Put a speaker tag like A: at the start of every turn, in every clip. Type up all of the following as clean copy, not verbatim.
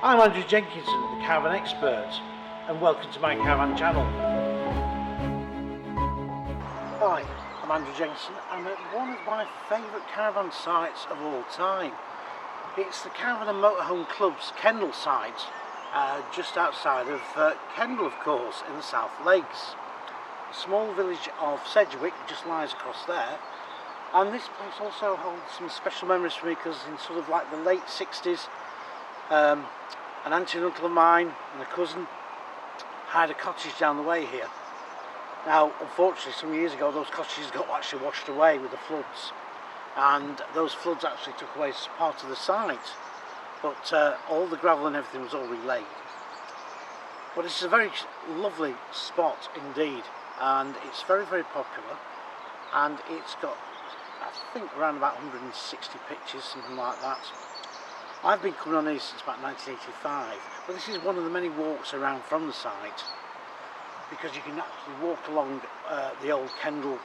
A: I'm Andrew Jenkinson, the Caravan Expert, and welcome to my Caravan channel. Hi, I'm Andrew Jenkinson. I'm at one of my favourite caravan sites of all time. It's the Caravan Motorhome Club's Kendal site, just outside of Kendal, of course, in the South Lakes. A small village of Sedgwick just lies across there. And this place also holds some special memories for me because in sort of like the late 60s, an auntie and uncle of mine and a cousin had a cottage down the way here. Now, unfortunately, some years ago, those cottages got actually washed away with the floods, and those floods actually took away part of the site, but all the gravel and everything was all relaid. But it's a very lovely spot indeed, and it's very, very popular, and it's got, I think, around about 160 pictures, something like that. I've been coming on here since about 1985, but this is one of the many walks around from the site, because you can actually walk along the old Kendal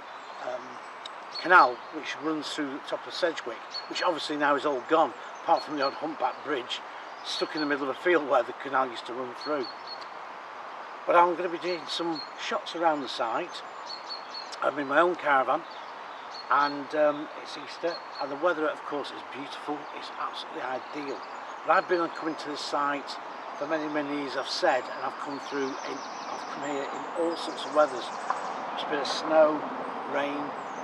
A: canal, which runs through the top of Sedgwick, which obviously now is all gone, apart from the odd humpback bridge stuck in the middle of a field where the canal used to run through. But I'm going to be doing some shots around the site. I'm in my own caravan, and it's Easter, and the weather, of course, is beautiful. It's absolutely ideal. But I've been coming to this site for many, many years, I've said, and I've come here in all sorts of weathers. There's been snow, rain,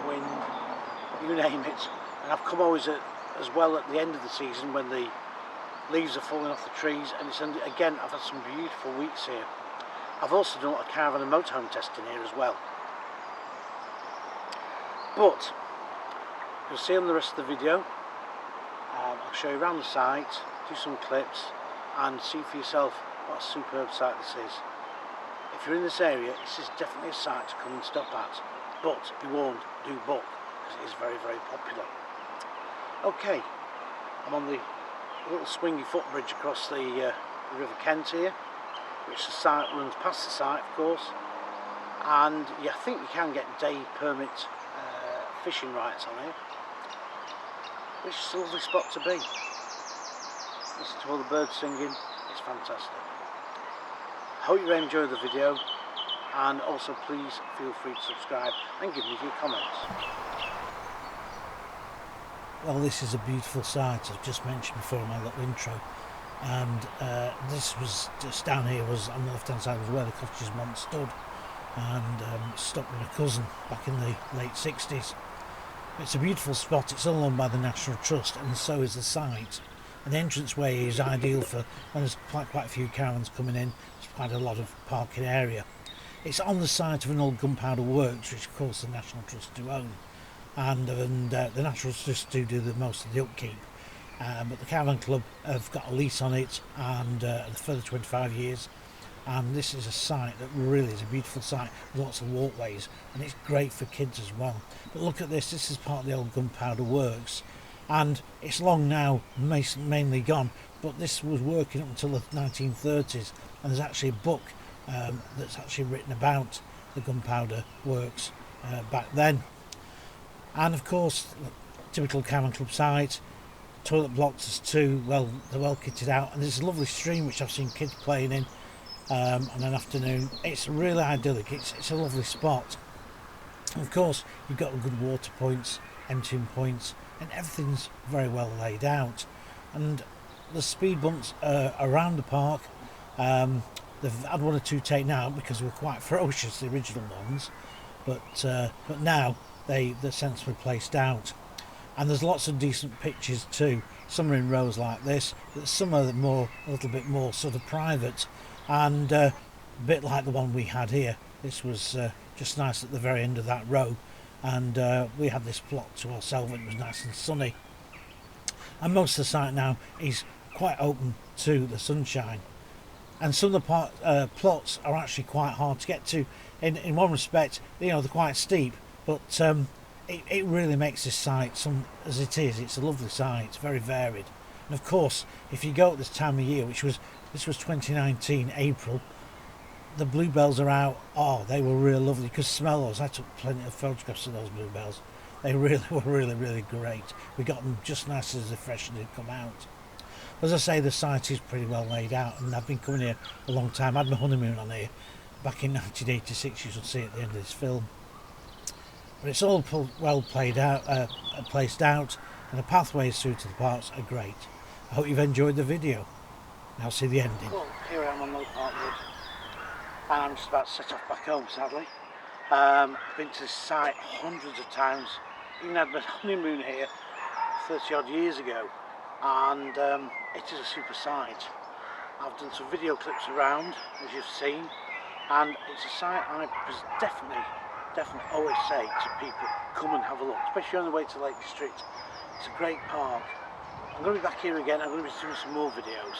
A: wind, you name it. And I've come always as well at the end of the season when the leaves are falling off the trees, and again, I've had some beautiful weeks here. I've also done a caravan and motorhome testing here as well. But you'll see on the rest of the video, I'll show you around the site, do some clips, and see for yourself what a superb site this is. If you're in this area, this is definitely a site to come and stop at. But be warned, do book, because it is very, very popular. Okay, I'm on the little swingy footbridge across the River Kent here, which the site runs past the site, of course. And yeah, I think you can get day permit fishing rights on here, which is a lovely spot to be. Listen to all the birds singing, it's fantastic. Hope you enjoy the video, and also please feel free to subscribe and give me your comments. Well, this is a beautiful site, I've just mentioned before in my little intro, and this was just down here, was on the left hand side was where the cottages once stood, and stopped with a cousin back in the late 60s. It's a beautiful spot. It's all owned by the National Trust, and so is the site. And the entranceway is ideal for when there's quite a few caravans coming in. There's quite a lot of parking area. It's on the site of an old gunpowder works, which of course the National Trust do own, and the National Trust do the most of the upkeep. But the Caravan Club have got a lease on it, and a further 25 years. And this is a site that really is a beautiful site with lots of walkways, and it's great for kids as well. But look at this, this is part of the old gunpowder works, and it's long now mainly gone, but this was working up until the 1930s, and there's actually a book that's actually written about the gunpowder works back then. And of course, typical Caravan Club site, toilet blocks is too, well, they're well kitted out, and there's a lovely stream which I've seen kids playing in on an afternoon. It's really idyllic, it's a lovely spot. Of course, you've got good water points, emptying points, and everything's very well laid out. And the speed bumps around the park, they've had one or two taken out because they were quite ferocious, the original ones, but now they're sensibly placed out. And there's lots of decent pitches too. Some are in rows like this, but some are a little bit more sort of private, and a bit like the one we had here. This was just nice at the very end of that row, and we had this plot to ourselves. It was nice and sunny, and most of the site now is quite open to the sunshine, and some of the plots are actually quite hard to get to. In one respect, you know, they're quite steep, but it really makes this site, as it is, it's a lovely site. It's very varied, and of course, if you go at this time of year, this was 2019 April, the bluebells are out. Oh, they were really lovely. You could smell those. I took plenty of photographs of those bluebells. They really were really great. We got them just nice as they're fresh and they'd come out. As I say, the site is pretty well laid out, and I've been coming here a long time. I had my honeymoon on here back in 1986, you should see at the end of this film. But it's all well placed out, and the pathways through to the parks are great. I hope you've enjoyed the video. Now see the ending. Well, here I am on Low Park Wood, and I'm just about to set off back home, sadly. I've been to this site hundreds of times, even had my honeymoon here 30 odd years ago, and it is a super site. I've done some video clips around, as you've seen, and it's a site I definitely always say to people, come and have a look, especially on the way to Lake District. It's a great park. I'm going to be back here again. I'm going to be doing some more videos,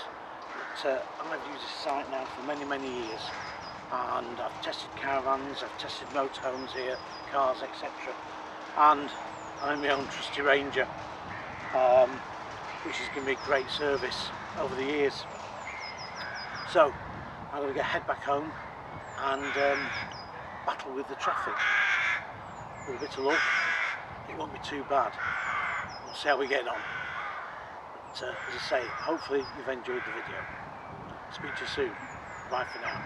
A: but I've used this site now for many years, and I've tested caravans, I've tested motorhomes here, cars, etc., and I'm my own trusty ranger, which has given me a great service over the years. So I'm going to head back home and battle with the traffic. With a bit of luck, it won't be too bad. We'll see how we get on. But as I say, hopefully you've enjoyed the video. Speak to you soon. Bye for now.